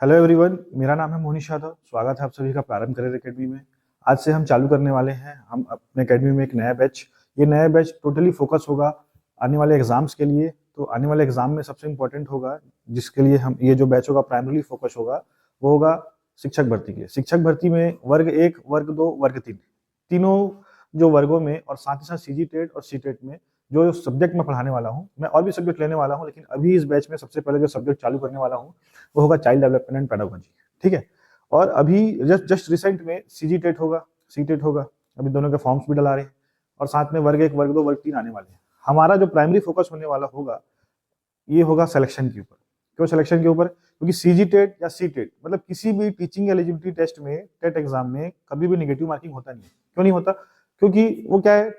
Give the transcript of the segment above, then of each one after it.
Hello everyone, मेरा नाम है मोनिश यादव। स्वागत है आप सभी का प्रारंभ करियर एकेडमी में। आज से हम चालू करने वाले हैं हम अपने एकेडमी में एक नया बैच। ये नया बैच टोटली फोकस होगा आने वाले एग्जाम्स के लिए। तो आने वाले एग्जाम में सबसे इम्पोर्टेंट होगा, जिसके लिए हम ये जो बैच होगा प्राइमरीली फोकस होगा, वो होगा शिक्षक भर्ती के लिए। शिक्षक भर्ती में वर्ग 1, वर्ग 2, वर्ग 3, तीनों जो वर्गों में, और साथ ही साथ सीजी टेट और सी टेट में जो सब्जेक्ट मैं पढ़ाने वाला हूँ, मैं और भी सब्जेक्ट लेने वाला हूँ, लेकिन अभी इस बैच में सबसे पहले जो सब्जेक्ट चालू करने वाला हूँ वो होगा चाइल्ड डेवलपमेंट एंड पेडागोजी। ठीक है। और अभी जस्ट रिसेंट में सीजी टेट होगा, सी टेट होगा। अभी दोनों के फॉर्म्स भी डला रहे हैं, और साथ में वर्ग 1, वर्ग 2, वर्ग 3 आने वाले हैं। हमारा जो प्राइमरी फोकस होने वाला होगा ये होगा सिलेक्शन के ऊपर। क्यों सिलेक्शन के ऊपर? क्योंकि सीजी टेट या सी टेट मतलब किसी भी टीचिंग एलिजिबिलिटी टेस्ट में, टेट एग्जाम में कभी भी नेगेटिव मार्किंग होता नहीं है। क्यों नहीं होता? क्योंकि वो क्या है,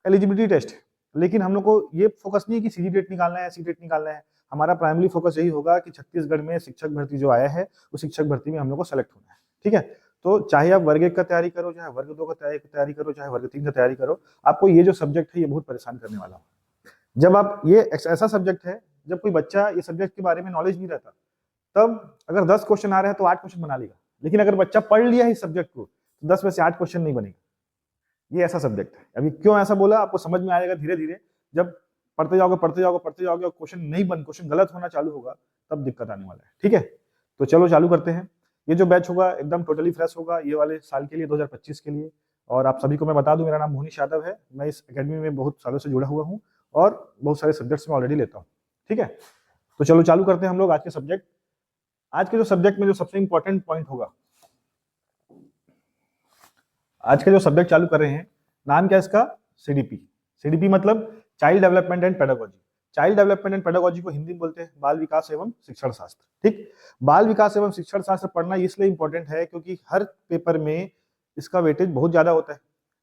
एलिजिबिलिटी टेस्ट है। लेकिन हम लोग को ये फोकस नहीं है कि सीजी टेट निकालना है, सी टेट निकालना है। हमारा प्राइमरी फोकस यही होगा कि छत्तीसगढ़ में शिक्षक भर्ती जो आया है उस शिक्षक भर्ती में हम लोग को सेलेक्ट होना है। ठीक है। तो चाहे आप वर्ग 1 का तैयारी करो, चाहे वर्ग 2 का तैयारी करो, चाहे वर्ग 3 का तैयारी करो, आपको ये जो सब्जेक्ट है ये बहुत परेशान करने वाला है। जब आप ये ऐसा सब्जेक्ट है, जब कोई बच्चा ये सब्जेक्ट के बारे में नॉलेज नहीं रहता, तब अगर 10 क्वेश्चन आ रहे हैं तो 8 क्वेश्चन बना लेगा। लेकिन अगर बच्चा पढ़ लिया है इस सब्जेक्ट को तो 10 में से 8 क्वेश्चन नहीं बनेगा। ये ऐसा सब्जेक्ट है। अभी क्यों ऐसा बोला आपको समझ में आएगा धीरे धीरे। जब पढ़ते जाओगे और क्वेश्चन गलत होना चालू होगा, तब दिक्कत आने वाला है। ठीक है। तो चलो चालू करते हैं। ये जो बैच होगा एकदम टोटली फ्रेश होगा ये वाले साल के लिए, 2025 के लिए। और आप सभी को मैं बता दूं, मेरा नाम मोनिश यादव है। मैं इस एकेडमी में बहुत सालों से जुड़ा हुआ हूँ और बहुत सारे सब्जेक्ट्स में ऑलरेडी लेता हूँ। ठीक है। तो चलो चालू करते हैं हम लोग आज के सब्जेक्ट। आज के जो सब्जेक्ट में जो सबसे इंपॉर्टेंट पॉइंट होगा, आज का जो सब्जेक्ट चालू कर रहे हैं, नाम क्या है इसका? सीडीपी। सीडीपी मतलब child development and pedagogy. Child development and pedagogy को हिंदी में बोलते हैं बाल विकास एवं शिक्षण शास्त्र। ठीक। बाल विकास एवं शिक्षण शास्त्र पढ़ना इसलिए इंपॉर्टेंट है क्योंकि हर पेपर में इसका वेटेज बहुत ज्यादा होता है।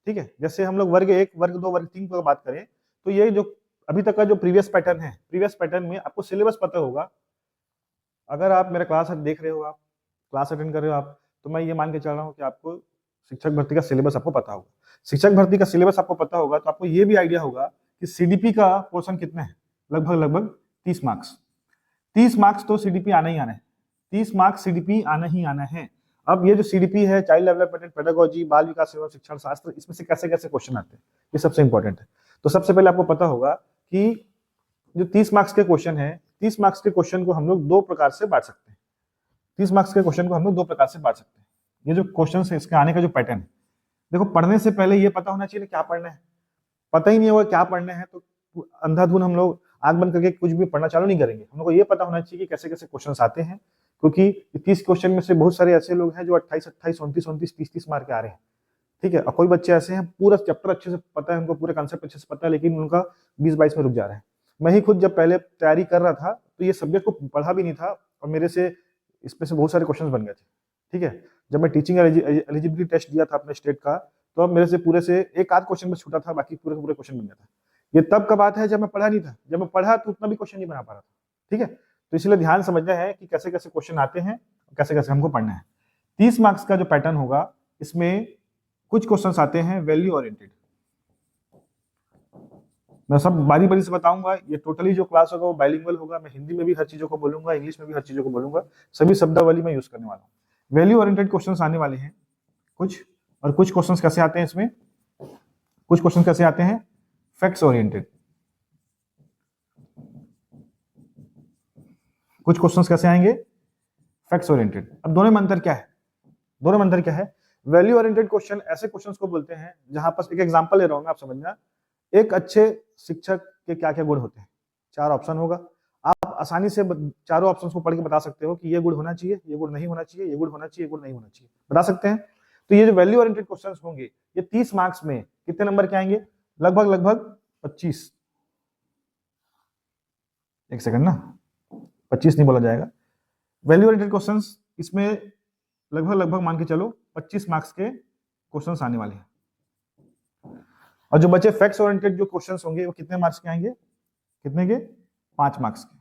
ठीक है। जैसे हम लोग वर्ग 1, वर्ग 2, वर्ग 3 की बात करें, तो ये जो अभी तक का जो प्रीवियस पैटर्न है, प्रीवियस पैटर्न में आपको सिलेबस पता होगा। अगर आप मेरा क्लास देख रहे हो, आप क्लास अटेंड कर रहे हो आप, तो मैं ये मान के चल रहा हूँ कि आपको शिक्षक भर्ती का सिलेबस आपको पता होगा। शिक्षक भर्ती का सिलेबस आपको पता होगा तो आपको ये भी आइडिया होगा कि सीडीपी का पोर्शन कितने हैं। लगभग 30 मार्क्स। 30 मार्क्स तो सीडीपी आना ही आना है। 30 मार्क्स सीडीपी आना ही आना है। अब ये जो सीडीपी है, चाइल्ड डेवलपमेंट एंड पेडागोजी, बाल विकास एवं शिक्षण शास्त्र, इसमें से कैसे कैसे क्वेश्चन आते हैं, ये सबसे इंपॉर्टेंट है। तो सबसे पहले आपको पता होगा कि जो 30 मार्क्स के क्वेश्चन है, 30 मार्क्स के क्वेश्चन को हम लोग 2 प्रकार से बांट सकते हैं। 30 मार्क्स के क्वेश्चन को हम लोग 2 प्रकार से बांट सकते हैं। ये जो क्वेश्चन है इसके आने का जो पैटर्न है, देखो पढ़ने से पहले ये पता होना चाहिए क्या पढ़ना है। पता ही नहीं होगा क्या पढ़ना है तो अंधाधुन हम लोग आंख बंद करके कुछ भी पढ़ना चालू नहीं करेंगे। हम लोग को ये पता होना चाहिए कि कैसे कैसे क्वेश्चन आते हैं, क्योंकि 30 क्वेश्चन में से बहुत सारे ऐसे लोग हैं जो 28, 28, 29, 29, 30, 30 मार्क के आ रहे हैं। ठीक है। और कोई बच्चे ऐसे हैं पूरा चैप्टर अच्छे से पता है, उनको पूरे कॉन्सेप्ट अच्छे से पता है, लेकिन उनका 20-22 में रुक जा रहा है। मैं ही खुद जब पहले तैयारी कर रहा था तो ये सब्जेक्ट को पढ़ा भी नहीं था, और मेरे से इसमें से बहुत सारे क्वेश्चन बन गए थे। ठीक है। जब मैं टीचिंग एलिजिबिलिटी टेस्ट दिया था अपने स्टेट का, तो अब मेरे से पूरे से एक आध क्वेश्चन में छूटा था, बाकी पूरे पूरे क्वेश्चन बन गया था। ये तब का बात है जब मैं पढ़ा नहीं था। जब मैं पढ़ा तो उतना भी क्वेश्चन नहीं बना पा रहा था। ठीक है। तो इसलिए ध्यान समझना है कि कैसे कैसे क्वेश्चन आते हैं, कैसे कैसे हमको पढ़ना है। 30 मार्क्स का जो पैटर्न होगा, इसमें कुछ क्वेश्चन आते हैं वैल्यू ओरिएंटेड। मैं सब बारी बारी से बताऊंगा। ये टोटली जो क्लास होगा वो बाइलिंगुअल होगा। मैं हिंदी में भी हर चीजों को बोलूंगा, इंग्लिश में भी हर चीजों को बोलूंगा। सभी शब्दावली मैं यूज करने वाला हूँ। वैल्यू ओरिएंटेड क्वेश्चंस आने वाले हैं कुछ। और कुछ क्वेश्चंस कैसे आते हैं इसमें, कुछ क्वेश्चंस कैसे आते हैं फैक्ट्स ओरिएंटेड। कुछ क्वेश्चंस कैसे आएंगे फैक्ट्स ओरिएंटेड। अब दोनों में अंतर क्या है? दोनों में अंतर क्या है? वैल्यू ओरिएंटेड क्वेश्चन ऐसे क्वेश्चंस को बोलते हैं जहां पर, एक एग्जांपल ले रहा हूं मैं, आप समझना। एक अच्छे शिक्षक के क्या क्या गुण होते हैं। 4 ऑप्शन होगा। आप आसानी से चारों ऑप्शंस को पढ़ के बता सकते हो कि ये गुण होना चाहिए, ये गुण नहीं होना चाहिए, ये गुण होना चाहिए, ये गुण नहीं होना चाहिए, बता सकते हैं। तो ये जो वैल्यू ओरिएंटेड क्वेश्चंस होंगे, ये 30 मार्क्स में कितने नंबर के आएंगे? लगभग 25। एक सेकंड ना, 25 नहीं बोला जाएगा। वैल्यू ओरिएंटेड क्वेश्चंस इसमें लगभग मान के चलो 25 मार्क्स के क्वेश्चंस आने वाले हैं। और जो बचे फैक्ट्स ओरिएंटेड जो क्वेश्चंस होंगे वो कितने मार्क्स के आएंगे? कितने के? 5 मार्क्स के।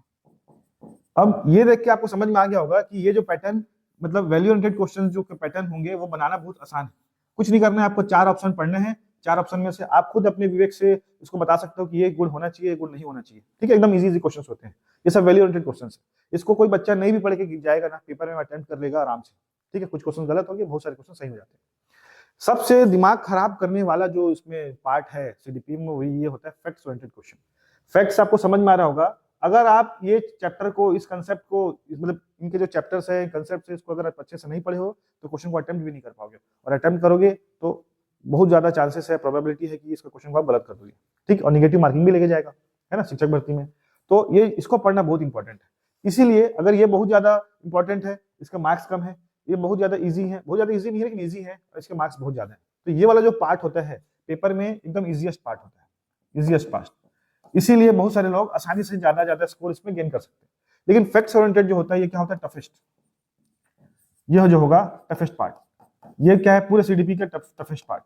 अब ये देख के आपको समझ में आ गया होगा कि ये जो पैटर्न, मतलब वैल्यू ओरिएंटेड क्वेश्चंस जो पैटर्न होंगे वो बनाना बहुत आसान है। कुछ नहीं करना है आपको, 4 ऑप्शन पढ़ने हैं, 4 ऑप्शन में से आप खुद अपने विवेक से इसको बता सकते हो कि ये गुण होना चाहिए, ये गुण नहीं होना चाहिए। ठीक है, एकदम इजी क्वेश्चन होते हैं, ये सब वैल्यू ओरिएंटेड क्वेश्चन है। इसको कोई बच्चा नहीं भी पढ़ के जाएगा ना, पेपर में अटेम्प्ट कर लेगा आराम से। ठीक है, कुछ क्वेश्चन गलत होंगे, बहुत सारे क्वेश्चन सही हो जाते हैं। सबसे दिमाग खराब करने वाला जो इसमें पार्ट है सीडीपी में, वही ये होता है फैक्ट्स ओरिएंटेड क्वेश्चन। फैक्ट्स आपको समझ में आ रहा होगा। अगर आप ये चैप्टर को, इस कंसेप्ट को, मतलब इनके जो चैप्टर्स है, कंसेप्ट है, इसको अगर आप अच्छे से नहीं पढ़े हो तो क्वेश्चन को अटेम्प्ट भी नहीं कर पाओगे, और अटेम्प्ट करोगे तो बहुत ज्यादा चांसेस है, प्रोबेबिलिटी है कि इसका क्वेश्चन को आप गलत कर दोगे। ठीक, और निगेटिव मार्किंग भी लेके जाएगा, है ना, शिक्षक भर्ती में। तो ये इसको पढ़ना बहुत इंपॉर्टेंट है। इसीलिए अगर ये बहुत ज्यादा इंपॉर्टेंट है, इसका मार्क्स कम है, ये बहुत ज्यादा इजी है, बहुत ज्यादा इजी नहीं है लेकिन इजी है, और इसके मार्क्स बहुत ज्यादा है, तो ये वाला जो पार्ट होता है पेपर में एकदम इजीएस्ट पार्ट होता है, इजीएस्ट पार्ट। इसीलिए बहुत सारे लोग आसानी से ज्यादा स्कोर इसमें गेन कर सकते हैं। लेकिन फैक्ट्स ओरिएंटेड जो होता है, ये क्या होता है, टफेस्ट। यह जो होगा टफेस्ट पार्ट, ये क्या है, पूरे सीडीपी का टफेस्ट पार्ट।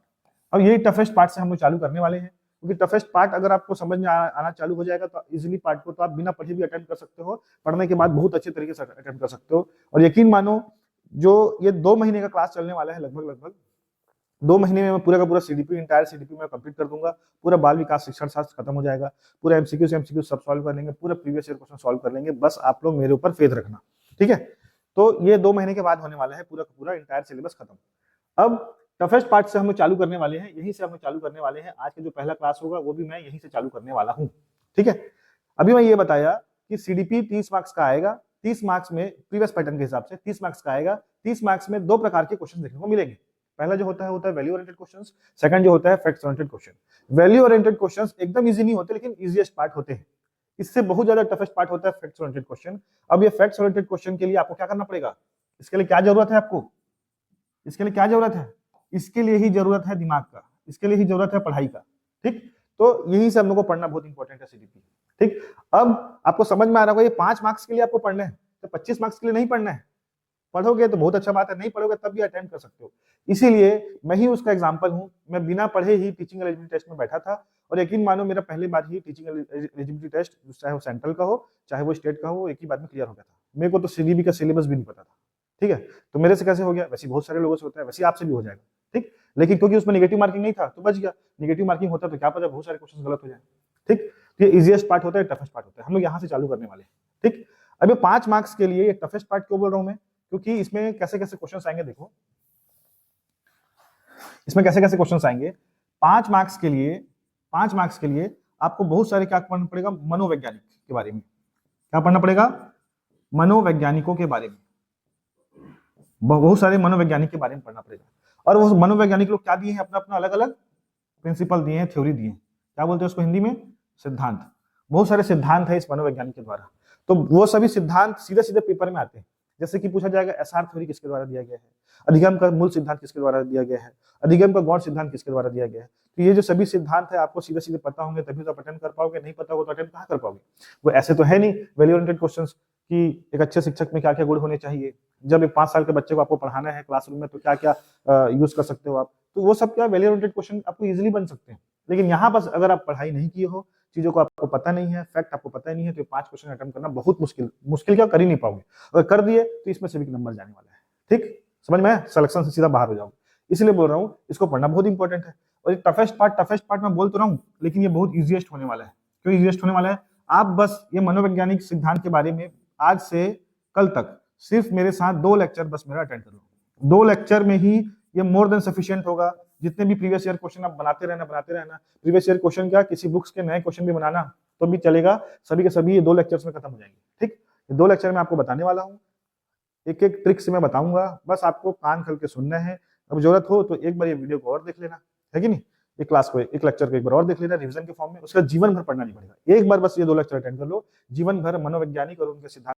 अब यही टफेस्ट पार्ट से हम लोग चालू करने वाले हैं, क्योंकि टफेस्ट पार्ट अगर आपको समझ में आना चालू हो जाएगा तो इजीली पार्ट को तो आप बिना पढ़े भी अटेम्प्ट कर सकते हो, पढ़ने के बाद बहुत अच्छे तरीके से अटेम्प्ट कर सकते हो। और यकीन मानो, जो ये 2 महीने का क्लास चलने वाला है, लगभग 2 महीने में मैं पूरा का पूरा सीडीपी, इंटायर सीडीपी में कंप्लीट कर दूंगा। पूरा बाल विकास शिक्षण शास्त्र खत्म हो जाएगा, पूरा एमसीक्यू से एमसीक्यू सब सॉल्व कर लेंगे, पूरा प्रीवियस ईयर क्वेश्चन सॉल्व कर लेंगे। बस आप लोग मेरे ऊपर फेथ रखना, ठीक है। तो ये 2 महीने के बाद होने वाला है पूरा का पूरा इंटायर सिलेबस खत्म। अब टफेस्ट पार्ट से हम लोग चालू करने वाले हैं, यहीं से हम लोग चालू करने वाले हैं। आज का जो पहला क्लास होगा वो भी मैं यहीं से चालू करने वाला हूँ, ठीक है। अभी मैं ये बताया कि सीडीपी 30 मार्क्स का आएगा। 30 मार्क्स में प्रीवियस पैटर्न के हिसाब से 30 मार्क्स का आएगा। 30 मार्क्स में 2 प्रकार के क्वेश्चन देखने को मिलेंगे। पहला जो होता है वैल्यू ओरिएंटेड क्वेश्चंस, सेकंड जो होता है facts oriented question. Value oriented questions एकदम इजी नहीं होते, लेकिन इजीएस्ट पार्ट होते हैं। इससे बहुत ज्यादा टफेस्ट पार्ट होता है फैक्ट्स ओरिएंटेड क्वेश्चन। अब ये फैक्ट्स ओरिएंटेड क्वेश्चन के लिए आपको क्या करना पड़ेगा, इसके लिए क्या जरूरत है आपको, इसके लिए क्या जरूरत है, इसके लिए ही जरूरत है दिमाग का, इसके लिए ही जरूरत है पढ़ाई का, ठीक। तो यही से हम लोग को पढ़ना बहुत इंपॉर्टेंट है सीडीपी, ठीक। अब आपको समझ में आ रहा होगा ये 5 मार्क्स के लिए आपको पढ़ना है, तो 25 मार्क्स के लिए नहीं पढ़ना है। पढ़ोगे तो बहुत अच्छा बात है, नहीं पढ़ोगे तब भी अटेम्प्ट कर सकते हो। इसीलिए मैं ही उसका एग्जांपल हूं। मैं बिना पढ़े ही टीचिंग एलिजिबिलिटी टेस्ट में बैठा था, और यकीन मानो मेरा पहली बार ही टीचिंग एलिजिबिलिटी टेस्ट, चाहे वो सेंट्रल का हो चाहे वो स्टेट का हो, एक ही बार में क्लियर हो गया था। मेरे को तो सीडीबी का सिलेबस भी नहीं पता था, ठीक है। तो मेरे से कैसे हो गया, वैसे बहुत सारे लोगों से होता है, वैसे आपसे भी हो जाएगा, ठीक। लेकिन क्योंकि उसमें नेगेटिव मार्किंग नहीं था तो बच गया। नेगेटिव मार्किंग होता तो क्या पता बहुत सारे क्वेश्चन गलत हो जाए, ठीक। ये इजीएस्ट पार्ट होता है, टफेस्ट पार्ट होता है। हम लोग यहाँ से चालू करने वाले हैं, ठीक। अब ये 5 मार्क्स के लिए टफेस्ट पार्ट क्यों बोल रहा हूं मैं, क्योंकि इसमें कैसे कैसे क्वेश्चंस आएंगे, देखो इसमें कैसे कैसे क्वेश्चंस आएंगे। 5 मार्क्स के लिए, 5 मार्क्स के लिए आपको बहुत सारे क्या पढ़ना पड़ेगा, मनोवैज्ञानिक के बारे में। क्या पढ़ना पड़ेगा, मनोवैज्ञानिकों के बारे में, बहुत सारे मनोवैज्ञानिक के बारे में पढ़ना पड़ेगा। और वो मनोवैज्ञानिक लोग क्या दिए हैं, अपना अपना अलग अलग प्रिंसिपल दिए हैं, थ्योरी दिए हैं। क्या बोलते हैं उसको हिंदी में, सिद्धांत। बहुत सारे सिद्धांत है इस मनोवैज्ञानिक के द्वारा। तो वो सभी सिद्धांत सीधे सीधे पेपर में आते हैं। जैसे कि पूछा जाएगा एसआर थ्योरी किसके द्वारा दिया गया है, अधिगम का मूल सिद्धांत किसके द्वारा दिया गया है, अधिगम का गौण सिद्धांत किसके द्वारा दिया गया है। तो ये जो सभी सिद्धांत है आपको सीधे सीधे पता होंगे तभी तो आप अटेम्प्ट कर पाओगे, नहीं पता होगा तो अटेम्प्ट कहाँ कर पाओगे। वो ऐसे तो है नहीं वैल्यू ओरिएंटेड क्वेश्चंस कि एक अच्छे शिक्षक में क्या क्या गुण होने चाहिए, जब एक 5 साल के बच्चे को आपको पढ़ाना है क्लासरूम में तो क्या क्या यूज कर सकते हो आप, तो वो सब क्या वैल्यू ओरिएंटेड क्वेश्चन आपको इजीली बन सकते हैं। लेकिन यहाँ बस अगर आप पढ़ाई नहीं किए हो, चीजों को आपको पता नहीं है, फैक्ट आपको पता नहीं है, तो 5 क्वेश्चन अटेम्प्ट करना बहुत मुश्किल क्या कर ही नहीं पाओगे। अगर कर दिए तो इसमें से भी नंबर जाने वाला है, ठीक। समझ में, सिलेक्शन से सीधा बाहर हो जाओगे। इसलिए बोल रहा हूँ इसको पढ़ना बहुत इंपॉर्टेंट है। और ये टफेस्ट पार्ट मैं बोल तो रहा हूँ, लेकिन ये बहुत इजीएस्ट होने वाला है। क्यों इजीएस्ट होने वाला है, आप बस ये मनोवैज्ञानिक सिद्धांत के बारे में आज से कल तक सिर्फ मेरे साथ 2 लेक्चर बस मेरा अटेंड कर लो। 2 लेक्चर में ही ये मोर देन सफिशिएंट होगा। जितने भी प्रीवियस ईयर क्वेश्चन आप बनाते रहना। प्रीवियस ईयर क्वेश्चन क्या, किसी बुक्स के नए क्वेश्चन भी बनाना तो भी चलेगा, सभी के सभी ये 2 लेक्चर्स में खत्म हो जाएंगे, ठीक। ये 2 लेक्चर में आपको बताने वाला हूँ, एक एक ट्रिक से मैं बताऊंगा, बस आपको कान खोल के सुनना है। अब जरूरत हो तो एक बार ये वीडियो को और देख लेना, है कि नहीं, एक क्लास को, एक लेक्चर को एक बार और देख लेना रिवीजन के फॉर्म में। उसका जीवन भर पढ़ना नहीं पड़ेगा, एक बार बस ये 2 लेक्चर अटेंड कर लो, जीवन भर मनोवैज्ञानिक और उनके सिद्धांत